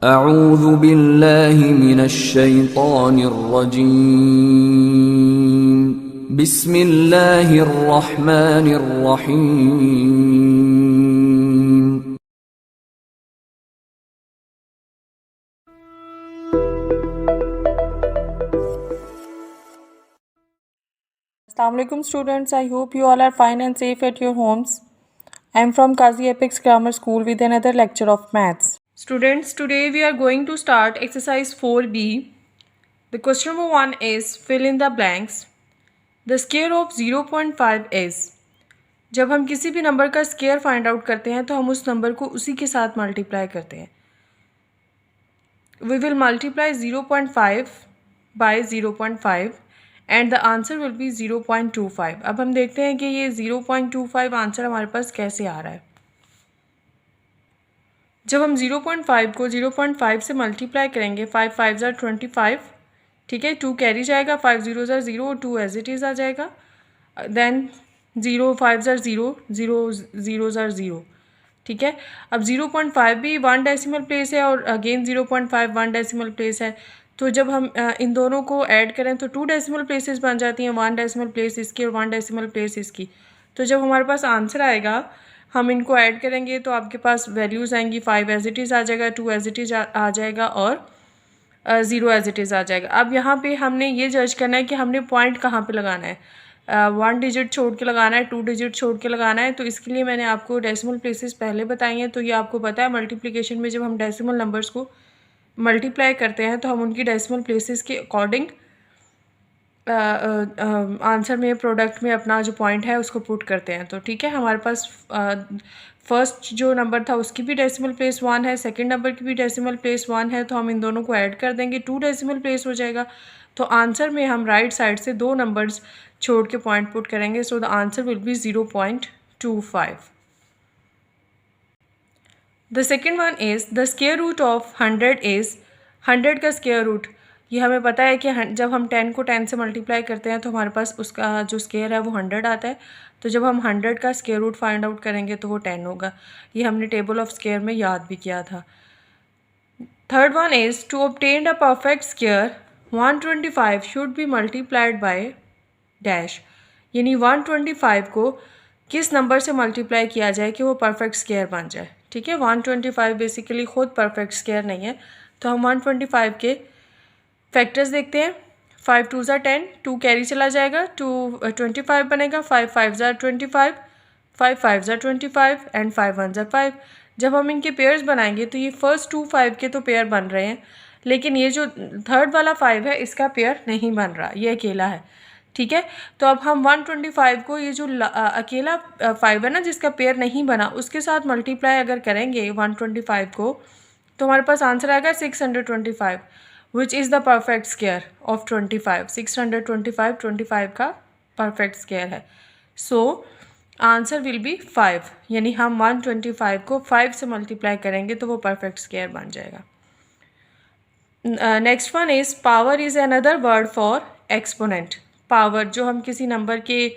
अऊज़ु बिल्लाहि मिनश्शैतानिर्रजीम बिस्मिल्लाहिर्रहमानिर्रहीम। Assalamualaikum students, I hope you all are fine and safe at your homes. I am from Qazi Apex Grammar School with another lecture of maths. Students, today we are going to start exercise 4B. The question number 1 is fill in the blanks. The square of 0.5 is. जब हम किसी भी number का square find out करते हैं तो हम उस नंबर को उसी के साथ मल्टीप्लाई करते हैं. We will multiply 0.5 by 0.5 and the answer will be 0.25. अब हम देखते हैं कि ये 0.25 आंसर हमारे पास कैसे आ रहा है. जब हम 0.5 को 0.5 से मल्टीप्लाई करेंगे, 5 5 ज़ार 25, ठीक है, 2 कैरी जाएगा, 5 0 ज़ार 0 और 2 एज इट इज़ आ जाएगा. देन 0 5 ज़ार 0 0 0 ज़ार 0, ठीक है. अब 0.5 भी 1 डेसिमल प्लेस है और अगेन 0.5 1 डेसिमल प्लेस है. तो जब हम इन दोनों को ऐड करें तो 2 डेसिमल प्लेसेस बन जाती हैं, 1 डेसिमल प्लेस इसकी और 1 डेसिमल प्लेस इसकी. तो जब हमारे पास आंसर आएगा हम इनको ऐड करेंगे तो आपके पास वैल्यूज़ आएंगी. 5 एज इट इज़ आ जाएगा, 2 एज इट इज़ आ जाएगा और 0 एज इट इज़ आ जाएगा. अब यहाँ पे हमने ये जज करना है कि हमने पॉइंट कहाँ पे लगाना है. 1 डिजिट छोड़ के लगाना है, 2 डिजिट छोड़ के लगाना है. तो इसके लिए मैंने आपको डेसिमल प्लेसेस पहले बताई हैं. तो ये आपको पता है मल्टीप्लिकेशन में जब हम डेसिमल नंबर्स को मल्टीप्लाई करते हैं तो हम उनकी डेसिमल प्लेसेस के अकॉर्डिंग आंसर में प्रोडक्ट में अपना जो पॉइंट है उसको पुट करते हैं. तो ठीक है, हमारे पास फर्स्ट जो नंबर था उसकी भी डेसिमल प्लेस 1 है, सेकंड नंबर की भी डेसिमल प्लेस 1 है. तो हम इन दोनों को ऐड कर देंगे, 2 डेसिमल प्लेस हो जाएगा. तो आंसर में हम राइट साइड से 2 नंबर्स छोड़ के पॉइंट पुट करेंगे. So the answer will be 0.25. The second one is the square root of 100 is. 100 का स्क्वायर रूट, ये हमें पता है कि जब हम 10 को 10 से मल्टीप्लाई करते हैं तो हमारे पास उसका जो स्क्वायर है वो 100 आता है. तो जब हम 100 का स्क्वायर रूट फाइंड आउट करेंगे तो वो 10 होगा. ये हमने टेबल ऑफ स्क्वायर में याद भी किया था. Third one is to obtain a perfect square 125 should be multiplied by dash. यानी 125 को किस नंबर से मल्टीप्लाई किया जाए कि वो परफेक्ट स्क्वायर बन जाए. ठीक है, 125 बेसिकली खुद परफेक्ट स्क्वायर नहीं है. तो हम 125 के फैक्टर्स देखते हैं. 5 2 ज़ार 10, 2 कैरी चला जाएगा, 2 25 बनेगा, 5 5 ज़ार 25, 5 5 ज़ार 25 एंड 5 1 ज़ार 5. जब हम इनके पेयर्स बनाएंगे तो ये फर्स्ट 2 5 के तो पेयर बन रहे हैं, लेकिन ये जो थर्ड वाला 5 है इसका पेयर नहीं बन रहा, ये अकेला है. ठीक है, तो अब हम 125 को ये जो अकेला 5 है ना जिसका पेयर नहीं बना उसके साथ मल्टीप्लाई अगर करेंगे 125 को तो हमारे पास आंसर आएगा 625 विच is the perfect square of 25. 625 25 का परफेक्ट स्क्वायर है. So answer will B 5. यानी हम 125 को 5 से मल्टीप्लाई करेंगे तो वो परफेक्ट स्क्वायर बन जाएगा. Next one is power is another word for exponent. Power जो हम किसी नंबर के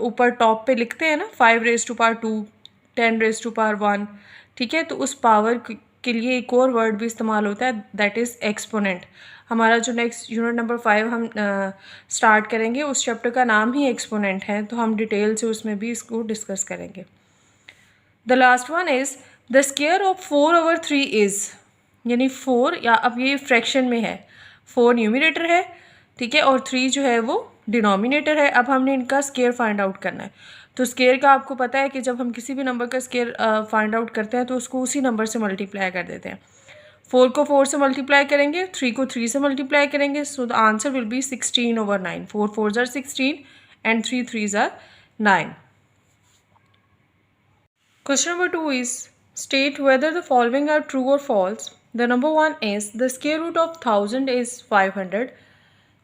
ऊपर टॉप पे लिखते हैं ना, 5 raise to power 2, 10 raise to power 1, ठीक है. तो उस पावर के लिए एक और वर्ड भी इस्तेमाल होता है, दैट इज़ एक्सपोनेंट. हमारा जो नेक्स्ट यूनिट नंबर 5 हम स्टार्ट करेंगे उस चैप्टर का नाम ही एक्सपोनेंट है, तो हम डिटेल से उसमें भी इसको डिस्कस करेंगे. The last one is the square of 4/3 is. यानी 4 या अब ये फ्रैक्शन में है, 4 न्यूमरेटर है, ठीक है, और 3 जो है वो डिनोमिनेटर है. अब हमने इनका स्क्वायर फाइंड आउट करना है. तो स्क्वायर का आपको पता है कि जब हम किसी भी नंबर का स्क्वायर फाइंड आउट करते हैं तो उसको उसी नंबर से मल्टीप्लाई कर देते हैं. 4 को 4 से मल्टीप्लाई करेंगे, 3 को 3 से मल्टीप्लाई करेंगे. So the answer will be 16/9. 4 4 ज़ार 16 एंड 3 3 ज़ार 9. Question number 2 is state whether the following are true or false. The number 1 is the square root of 1000 is 500.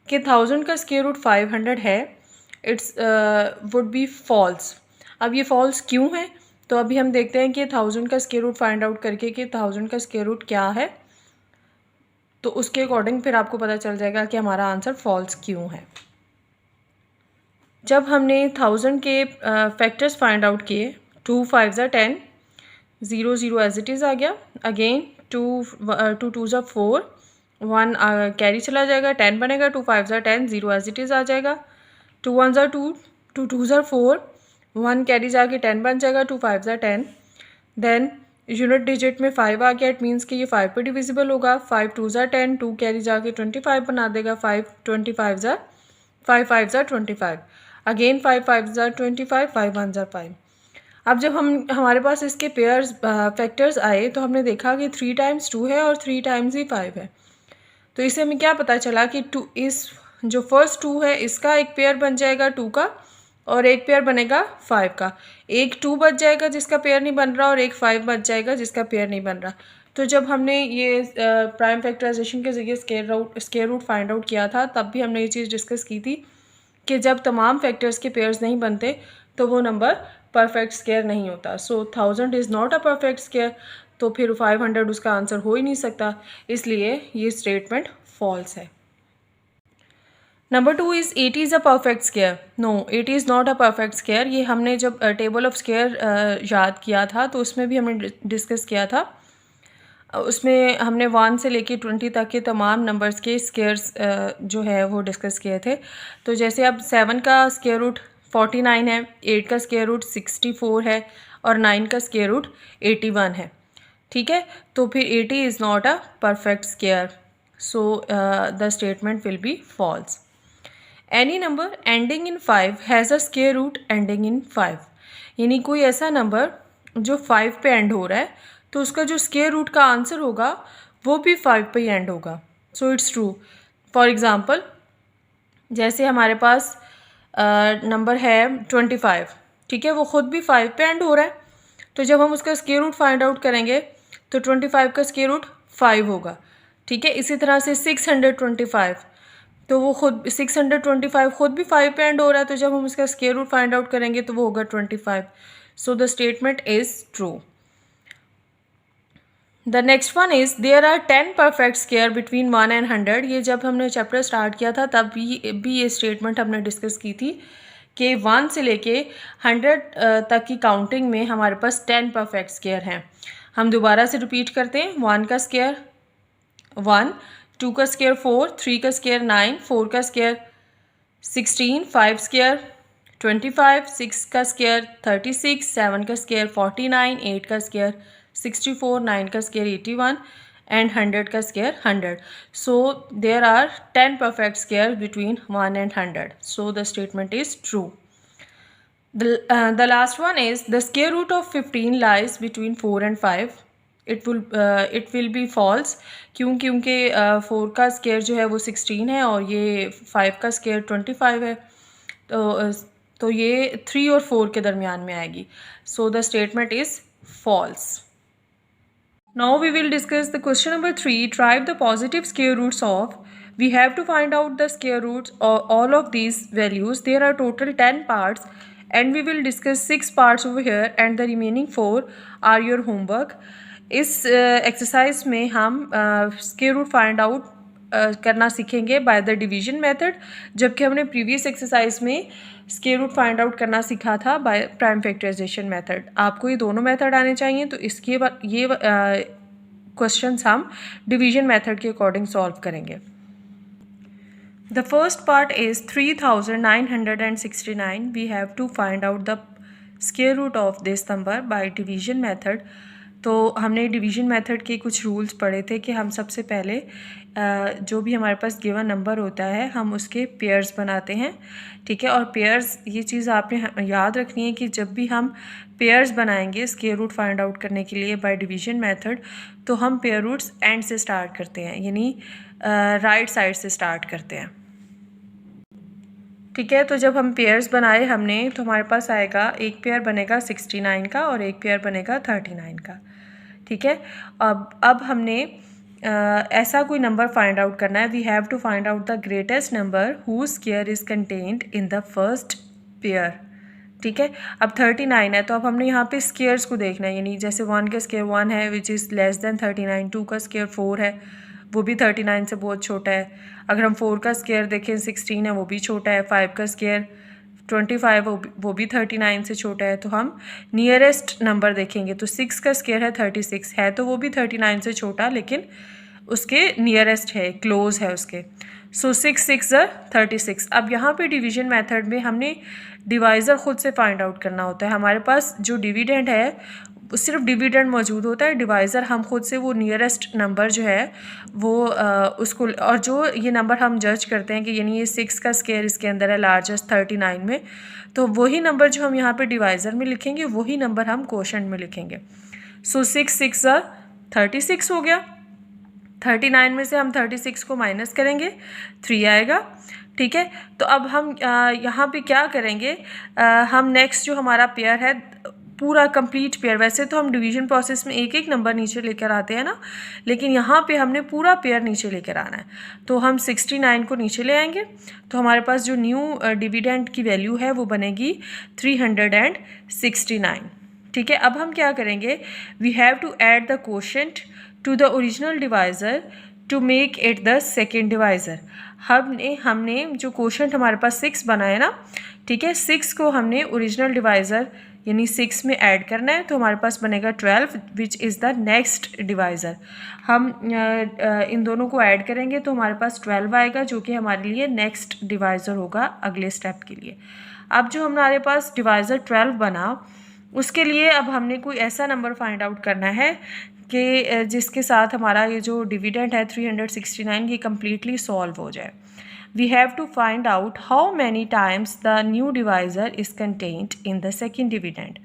कि 1000 का स्क्वायर रूट 500 है, इट्स वुड बी फॉल्स. अब ये false क्यों है तो अभी हम देखते हैं कि 1000 का स्क्वायर रूट फाइंड आउट करके कि 1000 का स्क्वायर रूट क्या है, तो उसके अकॉर्डिंग फिर आपको पता चल जाएगा कि हमारा आंसर फॉल्स क्यों है. जब हमने 1000 के फैक्टर्स फाइंड आउट किए, 2 5 ज़ार 10, 0 0 एज इट इज़ आ गया, अगेन टू टू ज़ा 4, 1 कैरी चला जाएगा, 10 बनेगा, 2 5 ज़ा 10, 0 एज इट इज़ आ जाएगा, 2 1 ज़ा 2, 2 2 ज़ा 4, 1 कैरी जाके 10 बन जाएगा, 2 5 ज़ा 10। देन यूनिट डिजिट में 5 आ गया, इट मीन्स कि ये 5 पे डिविजिबल होगा, 5 2 ज़ा 10, 2 कैरी जाके 25 बना देगा, 5 25 ज़ा 5 5 ज़ा 25, अगेन 5 5 ज़ा 25, 5 1 ज़ा 5। अब जब हमारे पास इसके पेयर्स फैक्टर्स आए तो हमने देखा कि 3 टाइम्स 2 है और 3 टाइम्स ही 5 है। तो इससे हमें क्या पता चला कि जो फर्स्ट 2 है इसका एक पेयर बन जाएगा 2 का और एक पेयर बनेगा 5 का। एक 2 बच जाएगा जिसका पेयर नहीं बन रहा और एक 5 बच जाएगा जिसका पेयर नहीं बन रहा। तो जब हमने ये प्राइम फैक्टराइजेशन के ज़रिए स्क्वायर रूट फाइंड आउट किया था तब भी हमने ये चीज़ डिस्कस की थी कि जब तमाम फैक्टर्स के पेयर्स नहीं बनते तो वो नंबर परफेक्ट स्क्वायर नहीं होता। सो 1000 is not a perfect square, तो फिर 500 उसका आंसर हो ही नहीं सकता, इसलिए ये स्टेटमेंट फॉल्स है। Number 2 is 80 is a perfect square. No, 80 is not a perfect square. ये हमने जब टेबल ऑफ स्क्वायर याद किया था तो उसमें भी हमने डिस्कस किया था। उसमें हमने 1 से लेके 20 तक के तमाम नंबर्स के स्क्वायर्स जो है वो डिस्कस किए थे। तो जैसे अब 7 का स्क्वायर रूट 49 है, 8 का स्क्वायर रूट 64 है और 9 का स्क्वायर रूट 81 है। ठीक है, तो फिर 80 is not a perfect square, so the statement will be false. Any number ending in 5 has a square root ending in 5, यानी कोई ऐसा नंबर जो 5 पे एंड हो रहा है तो उसका जो स्क्वायर रूट का आंसर होगा वो भी 5 पे ही एंड होगा। So it's true. For example, जैसे हमारे पास नंबर है 25, ठीक है, वो ख़ुद भी 5 पे एंड हो रहा है, तो जब हम उसका स्क्वायर रूट फाइंड आउट करेंगे तो 25 का स्क्वायर रूट 5 होगा। ठीक है, इसी तरह से 625, तो वो खुद 625 खुद भी 5 पे एंड हो रहा है, तो जब हम उसका स्क्वायर रूट फाइंड आउट करेंगे तो वो होगा 25। So the statement is true. The next one is there are 10 perfect square between 1 and 100। ये जब हमने चैप्टर स्टार्ट किया था तब भी ये स्टेटमेंट हमने डिस्कस की थी कि 1 से लेके 100 तक की काउंटिंग में हमारे पास 10 परफेक्ट स्क्वायर हैं। हम दोबारा से रिपीट करते हैं। 1 का स्क्वायर 1, 2 का स्क्वायर 4, 3 का स्क्वायर 9, 4 का स्क्वायर 16, 5 स्क्वायर 25, 6 का स्क्वायर 36, 7 का स्क्वायर 49, 8 का स्क्वायर 64, 9 का स्क्वायर 81 and 100 का square 100. So there are 10 perfect squares between 1 and 100. So the statement is true. The last one is the square root of 15 lies between 4 and 5. It will be false क्योंकि 4 का square जो है वो 16 है और ये 5 का स्क्वायर 25 है, तो ये 3 और 4 के दरमियान में आएगी। So the statement is false. Now we will discuss the question number 3. Try the positive square roots of. We have to find out the square roots of all of these values. There are total 10 parts and we will discuss 6 parts over here and the remaining 4 are your homework. इस exercise में हम square root find out करना सीखेंगे by the division method, जबकि हमने previous exercise में square root find out करना सीखा था बाय प्राइम फैक्टराइजेशन मेथड। आपको ये दोनों मेथड आने चाहिए, तो इसके ये क्वेश्चंस हम डिवीजन मेथड के अकॉर्डिंग सॉल्व करेंगे। The first part is 3969। We have to find out the square root of this number by division method. तो हमने डिवीजन मेथड के कुछ रूल्स पढ़े थे कि हम सबसे पहले जो भी हमारे पास गिवन नंबर होता है हम उसके पेयर्स बनाते हैं। ठीक है, और पेयर्स, ये चीज़ आपने याद रखनी है कि जब भी हम पेयर्स बनाएंगे स्क्वायर रूट फाइंड आउट करने के लिए बाय डिवीजन मेथड, तो हम पेयर रूट्स एंड से स्टार्ट करते हैं, यानी राइट साइड से स्टार्ट करते हैं। ठीक है, तो जब हम पेयर्स बनाए हमने, तो हमारे पास आएगा एक पेयर बनेगा 69 का और एक पेयर बनेगा 39 का। ठीक है, अब हमने ऐसा कोई नंबर फाइंड आउट करना है। We have to find out the greatest number whose square is contained in the first pair. ठीक है, अब 39 है तो अब हमने यहाँ पे स्क्वायर्स को देखना है, यानी जैसे 1 का स्क्वायर 1 है विच इज़ लेस देन 39, 2 का स्क्वायर 4 है वो भी 39 से बहुत छोटा है। अगर हम 4 का स्क्वायर देखें 16 है वो भी छोटा है, 5 का स्क्वायर 25 वो भी 39 से छोटा है, तो हम नियरेस्ट नंबर देखेंगे। तो 6 का स्क्वायर है 36, है तो वो भी 39 से छोटा, लेकिन उसके नियरेस्ट है, क्लोज है उसके। सो 6 6 36। अब यहाँ पे डिवीजन मेथड में हमने डिवाइज़र ख़ुद से फाइंड आउट करना होता है। हमारे पास जो डिविडेंड है सिर्फ डिविडेंड मौजूद होता है, डिवाइज़र हम खुद से वो नियरेस्ट नंबर जो है वो उसको, और जो ये नंबर हम जज करते हैं कि यानी ये 6 का स्क्वायर इसके अंदर है लार्जेस्ट 39 में, तो वही नंबर जो हम यहाँ पे डिवाइज़र में लिखेंगे वही नंबर हम क्वोशंट में लिखेंगे। सो 6 6 36 हो गया। 39 में से हम 36 को माइनस करेंगे, 3 आएगा। ठीक है, तो अब हम यहाँ पे क्या करेंगे, हम नेक्स्ट जो हमारा पेयर है पूरा कंप्लीट पेयर, वैसे तो हम डिवीजन प्रोसेस में एक एक नंबर नीचे लेकर आते हैं ना, लेकिन यहाँ पे हमने पूरा पेयर नीचे लेकर आना है। तो हम 69 को नीचे ले आएंगे, तो हमारे पास जो न्यू डिविडेंड की वैल्यू है वो बनेगी 369। ठीक है, अब हम क्या करेंगे, we have to add the quotient to the original divisor to make it the second divisor. हमने जो क्वोशंट हमारे पास 6 बना है ना, ठीक है, 6 को हमने ओरिजिनल डिवाइज़र यानी 6 में ऐड करना है, तो हमारे पास बनेगा 12 विच इज़ द नेक्स्ट डिवाइज़र। हम इन दोनों को ऐड करेंगे तो हमारे पास 12 आएगा, जो कि हमारे लिए नेक्स्ट डिवाइज़र होगा अगले स्टेप के लिए। अब जो हमारे पास डिवाइज़र 12 बना, उसके लिए अब हमने कोई ऐसा नंबर फाइंड आउट करना है कि जिसके साथ हमारा ये जो डिविडेंड है 369 ये कम्प्लीटली सॉल्व हो जाए। We have to find out how many times the new divisor is contained in the second dividend.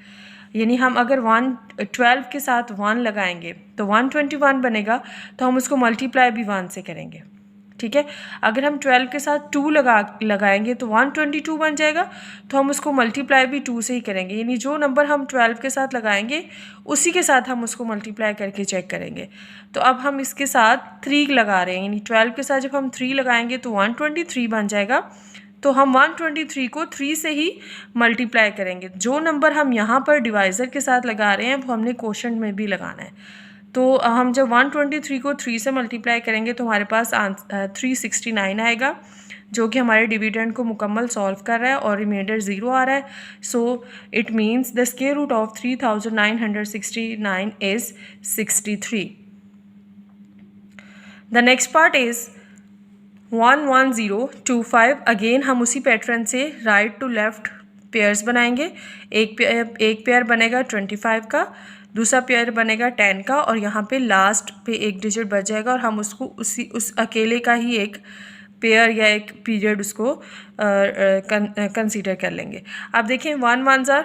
यानी हम अगर 12 के साथ 1 लगाएंगे तो 121 बनेगा, तो हम उसको मल्टीप्लाई भी 1 से करेंगे। ठीक है, अगर हम 12 के साथ 2 लगाएंगे तो 122 बन जाएगा, तो हम उसको मल्टीप्लाई भी 2 से ही करेंगे। यानी जो नंबर हम 12 के साथ लगाएंगे उसी के साथ हम उसको मल्टीप्लाई करके चेक करेंगे। तो अब हम इसके साथ 3 लगा रहे हैं, यानी 12 के साथ जब हम 3 लगाएंगे तो 123 बन जाएगा, तो हम 123 को 3 से ही मल्टीप्लाई करेंगे। जो नंबर हम यहाँ पर डिवाइज़र के साथ लगा रहे हैं वो हमने क्वोशंट में भी लगाना है। तो हम जब 123 को 3 से मल्टीप्लाई करेंगे तो हमारे पास 369 आएगा, जो कि हमारे डिविडेंड को मुकम्मल सॉल्व कर रहा है और रिमाइंडर 0 आ रहा है। So it means the square root of 3969 is 63। The next part is 11025। Again हम उसी पैटर्न से राइट टू लेफ़्ट पेयर्स बनाएंगे। एक पेयर बनेगा 25 का, दूसरा पेयर बनेगा 10 का, और यहाँ पे लास्ट पे एक डिजिट बच जाएगा और हम उसको उस अकेले का ही एक पेयर या एक पीरियड उसको कंसीडर कर लेंगे। अब देखें 1 1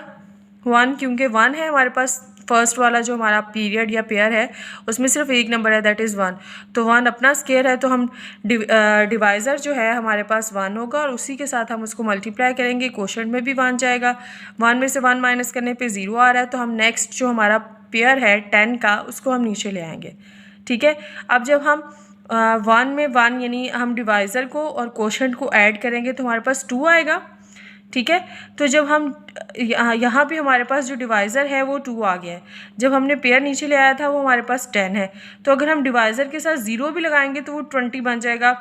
1, क्योंकि 1 है हमारे पास, फर्स्ट वाला जो हमारा पीरियड या पेयर है उसमें सिर्फ एक नंबर है, दैट इज़ 1। तो 1 अपना स्क्वायर है, तो हम डिवाइज़र जो है हमारे पास 1 होगा और उसी के साथ हम उसको मल्टीप्लाई करेंगे, क्वोशंट में भी 1 जाएगा। 1 में से 1 माइनस करने पे 0 आ रहा है, तो हम नेक्स्ट जो हमारा पेयर है 10 का उसको हम नीचे ले आएंगे। ठीक है, अब जब हम 1 में 1 यानी हम डिवाइज़र को और क्वोशंट को ऐड करेंगे तो हमारे पास 2 आएगा। ठीक है, तो जब हम यहाँ पे हमारे पास जो डिवाइज़र है वो 2 आ गया है, जब हमने पेयर नीचे ले आया था वो हमारे पास 10 है, तो अगर हम डिवाइज़र के साथ 0 भी लगाएंगे तो वो 20 बन जाएगा,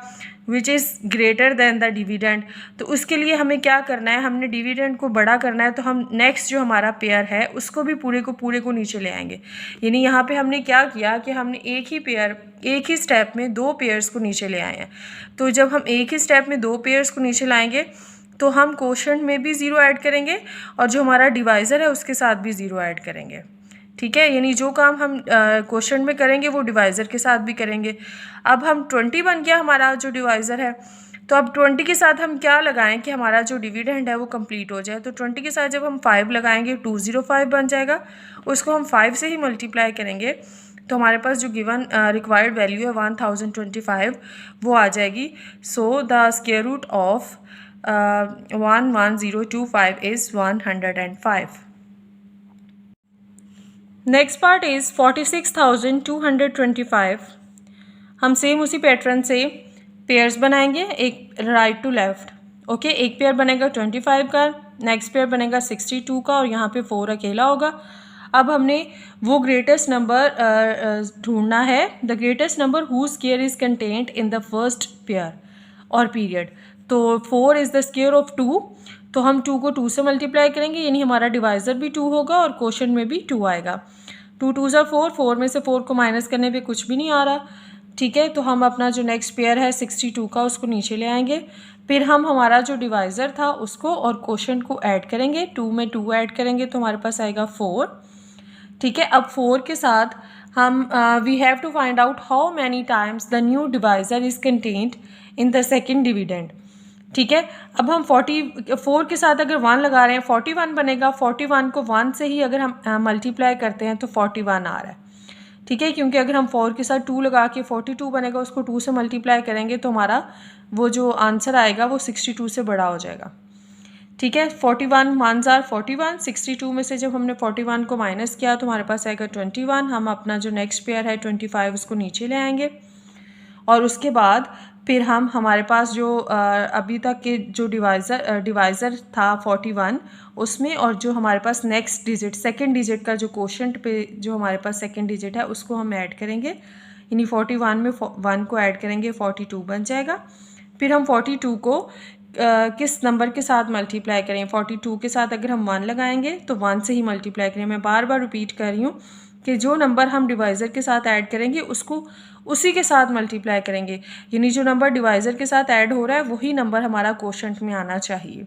which is greater than the dividend. तो उसके लिए हमें क्या करना है, हमने डिविडेंड को बड़ा करना है, तो हम नेक्स्ट जो हमारा पेयर है उसको भी पूरे को नीचे ले आएंगे। यानी यहाँ पे हमने क्या किया कि हमने एक ही स्टेप में 2 पेयर्स को नीचे ले आए हैं। तो जब हम एक ही स्टेप में 2 पेयर्स को नीचे लाएंगे तो हम क्वोशंट में भी 0 ऐड करेंगे और जो हमारा डिवाइज़र है उसके साथ भी 0 ऐड करेंगे। ठीक है, यानी जो काम हम क्वोशंट में करेंगे वो डिवाइज़र के साथ भी करेंगे। अब हम 20 बन गया हमारा जो डिवाइज़र है, तो अब 20 के साथ हम क्या लगाएं कि हमारा जो डिविडेंड है वो कंप्लीट हो जाए। तो 20 के साथ जब हम 5 लगाएंगे 205 बन जाएगा, उसको हम 5 से ही मल्टीप्लाई करेंगे, तो हमारे पास जो गिवन रिक्वायर्ड वैल्यू है 1025 वो आ जाएगी। So the square root of 11025 is 105. Next part is 46,225। हम सेम उसी पैटर्न से पेयर्स बनाएंगे, एक राइट टू लेफ़्ट। ओके, एक पेयर बनेगा 25 का, नेक्स्ट पेयर बनेगा 62 का और यहाँ पे 4 अकेला होगा। अब हमने वो ग्रेटेस्ट नंबर ढूंढना है, the greatest number whose square is contained in the first pair और पीरियड। तो 4 इज़ द स्क्वायर ऑफ 2, तो हम 2 को 2 से मल्टीप्लाई करेंगे, यानी हमारा डिवाइज़र भी 2 होगा और क्वोशंट में भी 2 आएगा। 2 2 ज़ा 4, 4 में से 4 को माइनस करने पे कुछ भी नहीं आ रहा। ठीक है, तो हम अपना जो नेक्स्ट पेयर है 62 का उसको नीचे ले आएंगे। फिर हम हमारा जो डिवाइज़र था उसको और क्वोशंट को ऐड करेंगे। 2 में 2 ऐड करेंगे तो हमारे पास आएगा 4। ठीक है, अब 4 के साथ हम we have to find out how many times the new divisor is contained in the second dividend. ठीक है, अब हम 44 के साथ अगर 1 लगा रहे हैं 41 बनेगा। 41 को 1 से ही अगर हम मल्टीप्लाई करते हैं तो 41 आ रहा है। ठीक है, क्योंकि अगर हम 4 के साथ 2 लगा के 42 बनेगा, उसको 2 से मल्टीप्लाई करेंगे तो हमारा वो जो आंसर आएगा वो 62 से बड़ा हो जाएगा। ठीक है, 41 1 ज़ार 41, 62 में से जब हमने 41 को माइनस किया तो हमारे पास आएगा 21। हम अपना जो नेक्स्ट पेयर है 25 उसको नीचे ले आएंगे और उसके बाद फिर हम हमारे पास जो अभी तक के जो डिवाइज़र था 41 उसमें, और जो हमारे पास नेक्स्ट डिजिट सेकंड डिजिट का जो क्वोशंट पे जो हमारे पास सेकंड डिजिट है उसको हम ऐड करेंगे, यानी 41 में 1 को ऐड करेंगे 42 बन जाएगा। फिर हम 42 को किस नंबर के साथ मल्टीप्लाई करें। 42 के साथ अगर हम 1 लगाएंगे तो 1 से ही मल्टीप्लाई करें। मैं बार बार रिपीट कर रही हूँ कि जो नंबर हम डिवाइज़र के साथ ऐड करेंगे उसको उसी के साथ मल्टीप्लाई करेंगे, यानी जो नंबर डिवाइज़र के साथ ऐड हो रहा है वही नंबर हमारा क्वोशंट में आना चाहिए।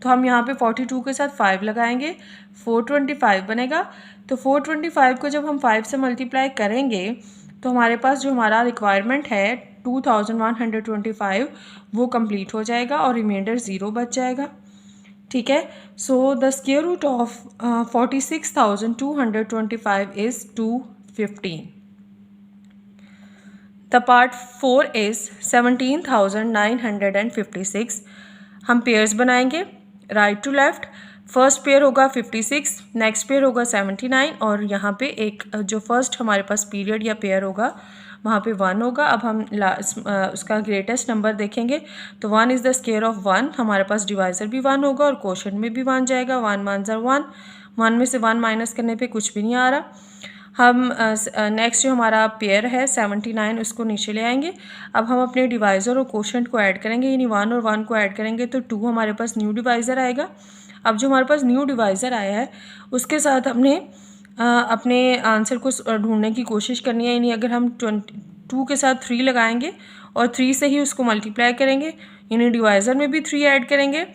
तो हम यहाँ पे 42 के साथ 5 लगाएंगे, 425 बनेगा। तो 425 को जब हम 5 से मल्टीप्लाई करेंगे तो हमारे पास जो हमारा रिक्वायरमेंट है 2125 वो कंप्लीट हो जाएगा और रिमाइंडर 0 बच जाएगा। ठीक है, so the square root of 46,225 is 215। The part 4 is 17,956। हम पेयर्स बनाएंगे right to left. First pair होगा 56, नेक्स्ट पेयर होगा 79 और यहाँ पे एक जो फर्स्ट हमारे पास पीरियड या पेयर होगा वहाँ पे 1 होगा। अब हम उसका ग्रेटेस्ट नंबर देखेंगे तो 1 इज़ द स्क्वायर ऑफ 1। हमारे पास डिवाइज़र भी 1 होगा और क्वोशंट में भी 1 जाएगा। 1 1 ज़ार 1, 1 में से 1 माइनस करने पे कुछ भी नहीं आ रहा। हम नेक्स्ट जो हमारा पेयर है 79 उसको नीचे ले आएंगे। अब हम अपने डिवाइज़र और क्वोशंट को ऐड करेंगे, यानी 1 और 1 को ऐड करेंगे तो 2 हमारे पास न्यू डिवाइज़र आएगा। अब जो हमारे पास न्यू डिवाइज़र आया है उसके साथ हमने अपने आंसर को ढूंढने की कोशिश करनी है, यानी अगर हम 2 के साथ 3 लगाएंगे और 3 से ही उसको मल्टीप्लाई करेंगे, यानी डिवाइज़र में भी 3 ऐड करेंगे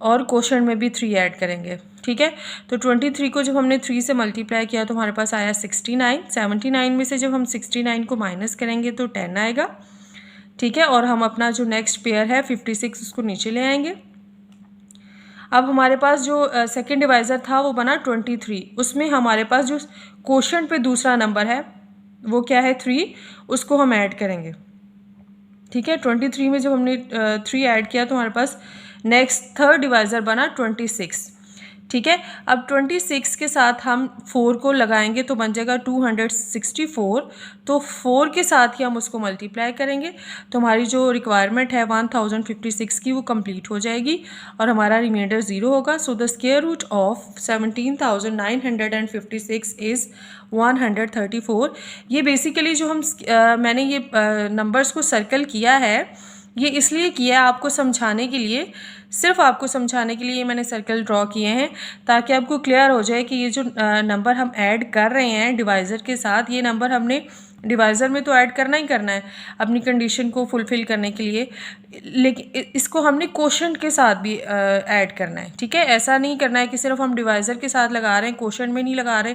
और क्वोशंट में भी 3 ऐड करेंगे। ठीक है, तो 23 को जब हमने 3 से मल्टीप्लाई किया तो हमारे पास आया 69। 79 में से जब हम 69 को माइनस करेंगे तो 10 आएगा। ठीक है, और हम अपना जो नेक्स्ट पेयर है 56 उसको नीचे ले आएंगे। अब हमारे पास जो सेकेंड डिवाइज़र था वो बना 23। उसमें हमारे पास जो क्वोशंट पे दूसरा नंबर है वो क्या है 3, उसको हम ऐड करेंगे। ठीक है, 23 में जब हमने 3 ऐड किया तो हमारे पास नेक्स्ट थर्ड डिवाइज़र बना 26। ठीक है, अब 26 के साथ हम 4 को लगाएंगे तो बन जाएगा 264। तो 4 के साथ ही हम उसको मल्टीप्लाई करेंगे तो हमारी जो रिक्वायरमेंट है 1056 की वो कंप्लीट हो जाएगी और हमारा रिमाइंडर 0 होगा। So the square root of 17,956 is 134। ये बेसिकली जो हम मैंने ये नंबर्स को सर्कल किया है ये इसलिए किया है आपको समझाने के लिए, सिर्फ आपको समझाने के लिए मैंने सर्कल ड्रॉ किए हैं ताकि आपको क्लियर हो जाए कि ये जो नंबर हम ऐड कर रहे हैं डिवाइज़र के साथ, ये नंबर हमने डिवाइज़र में तो ऐड करना ही करना है अपनी कंडीशन को फुलफ़िल करने के लिए, लेकिन इसको हमने क्वोशंट के साथ भी ऐड करना है। ठीक है, ऐसा नहीं करना है कि सिर्फ हम डिवाइज़र के साथ लगा रहे हैं क्वोशंट में नहीं लगा रहे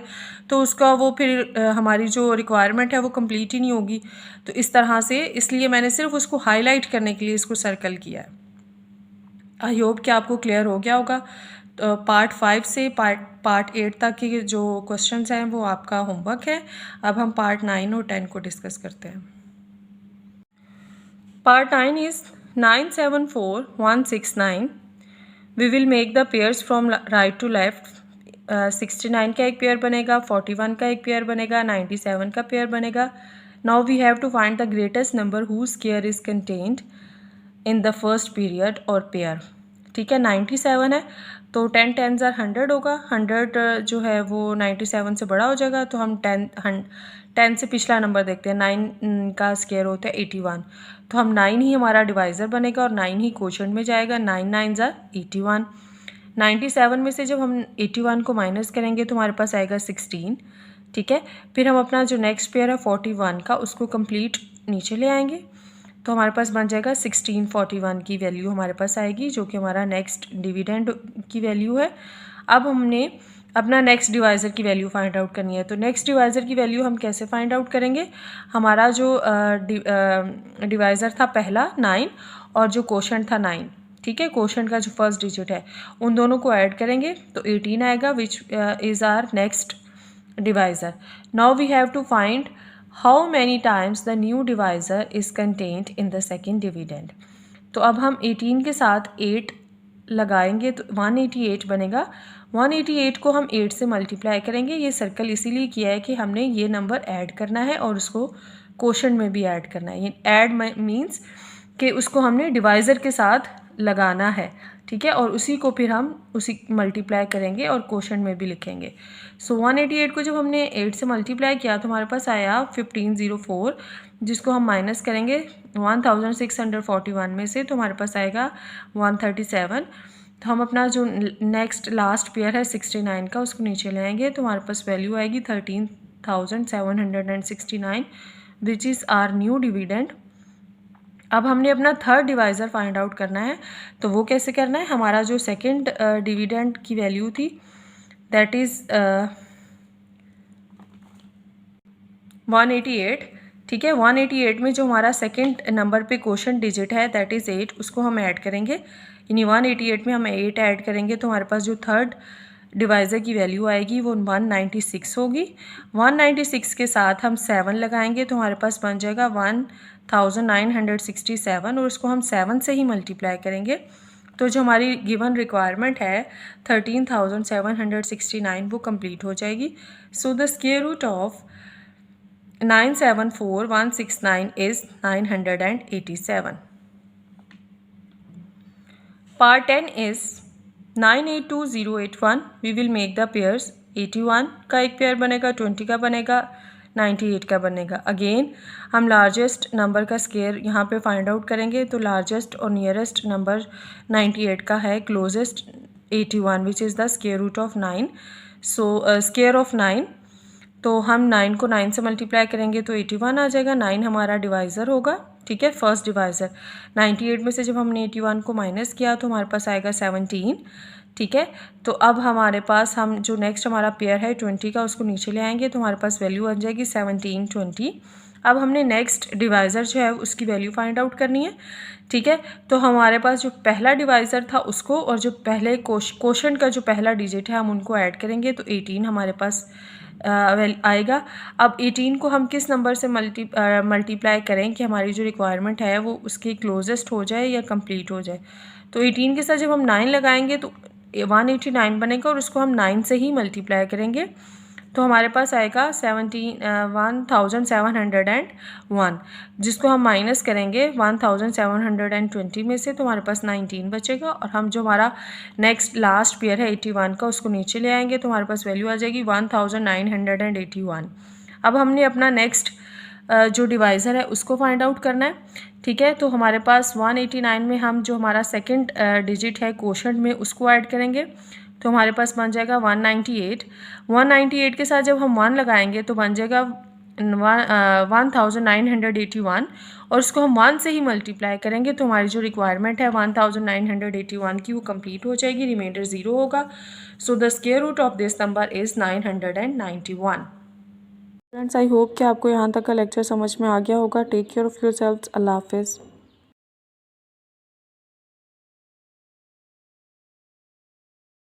तो उसका वो फिर हमारी जो रिक्वायरमेंट है वो कंप्लीट ही नहीं होगी। तो इस तरह से इसलिए मैंने सिर्फ उसको हाईलाइट करने के लिए इसको सर्कल किया है। आई होप कि आपको क्लियर हो गया होगा। तो पार्ट 5 से पार्ट 8 तक के जो क्वेश्चंस हैं वो आपका होमवर्क है। अब हम पार्ट 9 और 10 को डिस्कस करते हैं। Part 9 is 974169। We will make the pairs from right to left. 69 का एक पेयर बनेगा, 41 का एक पेयर बनेगा, 97 का पेयर बनेगा। Now we have to find the greatest number whose square is contained in the first period और पेयर। ठीक है, 97 है तो 10 10 ज़ार 100 होगा। 100 जो है वो 97 से बड़ा हो जाएगा तो हम 10 से पिछला नंबर देखते हैं। 9 का स्क्वायर होता है 81, तो हम 9 ही हमारा डिवाइज़र बनेगा और 9 ही क्वोशंट में जाएगा। 9 9 ज़ार 81। 97 में से जब हम 81 को माइनस करेंगे तो हमारे पास आएगा 16, ठीक है। फिर हम अपना जो नेक्स्ट पेयर है 41 का, उसको कंप्लीट नीचे ले आएंगे तो हमारे पास बन जाएगा 1641 की वैल्यू हमारे पास आएगी, जो कि हमारा नेक्स्ट डिविडेंड की वैल्यू है। अब हमने अपना नेक्स्ट डिवाइज़र की वैल्यू फाइंड आउट करनी है। तो नेक्स्ट डिवाइज़र की वैल्यू हम कैसे फाइंड आउट करेंगे? हमारा जो डिवाइज़र था पहला 9 और जो कोशेंट था 9, ठीक है, कोशेंट का जो फर्स्ट डिजिट है उन दोनों को ऐड करेंगे तो 18 आएगा, which is our next divisor. Now we have to find how many times the new divisor is contained in the second dividend. तो अब हम 18 के साथ 8 लगाएंगे तो 188 बनेगा। 188 को हम 8 से मल्टीप्लाई करेंगे। ये सर्कल इसीलिए किया है कि हमने ये नंबर ऐड करना है और उसको क्वोशंट में भी ऐड करना है। ये ऐड मीन्स कि उसको हमने डिवाइज़र के साथ लगाना है, ठीक है, और उसी को फिर हम उसी मल्टीप्लाई करेंगे और क्वोशंट में भी लिखेंगे। सो 188 को जब हमने 8 से मल्टीप्लाई किया तो हमारे पास आया 1504, जिसको हम माइनस करेंगे 1641 में से तो हमारे पास आएगा 137। तो हम अपना जो नेक्स्ट लास्ट पेयर है 69 का, उसको नीचे ले आएंगे तो हमारे पास वैल्यू आएगी 13,769, which is our new dividend. अब हमने अपना थर्ड डिवाइज़र फाइंड आउट करना है। तो वो कैसे करना है? हमारा जो सेकंड डिविडेंड की वैल्यू थी दैट इज़ 188, ठीक है। 188 में जो हमारा सेकंड नंबर पे क्वोशंट डिजिट है दैट इज़ 8, उसको हम ऐड करेंगे, यानी 188 में हम 8 ऐड करेंगे तो हमारे पास जो थर्ड डिवाइज़र की वैल्यू आएगी वो 196 होगी। 196 के साथ हम 7 लगाएंगे तो हमारे पास बन जाएगा 1967 और उसको हम 7 से ही मल्टीप्लाई करेंगे तो जो हमारी गिवन रिक्वायरमेंट है 13,769 वो कंप्लीट हो जाएगी। So the square root of 974169 is 987. Part 10 is 982081. We will make the pairs 81 का एक पेयर बनेगा, 20 का बनेगा, 98 का बनेगा। अगेन हम लार्जेस्ट नंबर का स्क्वायर यहाँ पे फाइंड आउट करेंगे तो लार्जेस्ट और नियरेस्ट नंबर 98 का है, closest 81 which is the square root of 9। So square of 9, तो हम 9 को 9 से मल्टीप्लाई करेंगे तो 81 आ जाएगा। 9 हमारा डिवाइज़र होगा, ठीक है, फर्स्ट डिवाइज़र। 98 में से जब हमने 81 को माइनस किया तो हमारे पास आएगा 17, ठीक है। तो अब हमारे पास हम जो नेक्स्ट हमारा पेयर है 20 का, उसको नीचे ले आएंगे तो हमारे पास वैल्यू आ जाएगी 1720। अब हमने नेक्स्ट डिवाइज़र जो है उसकी वैल्यू फाइंड आउट करनी है, ठीक है। तो हमारे पास जो पहला डिवाइज़र था उसको और जो पहले क्वोशंट का जो पहला डिजिट है हम उनको ऐड करेंगे तो 18 हमारे पास आएगा। अब 18 को हम किस नंबर से मल्टीप्लाई करें कि हमारी जो रिक्वायरमेंट है वो उसकी क्लोजेस्ट हो जाए या कंप्लीट हो जाए। तो 18 के साथ जब हम 9 लगाएंगे तो 189 बनेगा और उसको हम 9 से ही मल्टीप्लाई करेंगे तो हमारे पास आएगा 1701, जिसको हम माइनस करेंगे 1720 में से तो हमारे पास 19 बचेगा। और हम जो हमारा नेक्स्ट लास्ट पेयर है 81 का, उसको नीचे ले आएंगे तो हमारे पास वैल्यू आ जाएगी 1981। अब हमने अपना नेक्स्ट जो डिवाइज़र है उसको फाइंड आउट करना है, ठीक है। तो हमारे पास 189 में हम जो हमारा सेकंड डिजिट है क्वोशंट में उसको ऐड करेंगे तो हमारे पास बन जाएगा 198। 198 के साथ जब हम 1 लगाएंगे तो बन जाएगा 1981 और उसको हम 1 से ही मल्टीप्लाई करेंगे तो हमारी जो रिक्वायरमेंट है 1981 की वो कंप्लीट हो जाएगी, रिमाइंडर 0 होगा। So the square root of this number is 991। Friends, I hope कि आपको यहाँ तक का लेक्चर समझ में आ गया होगा। Take care of yourselves. अल्लाह हाफिज़।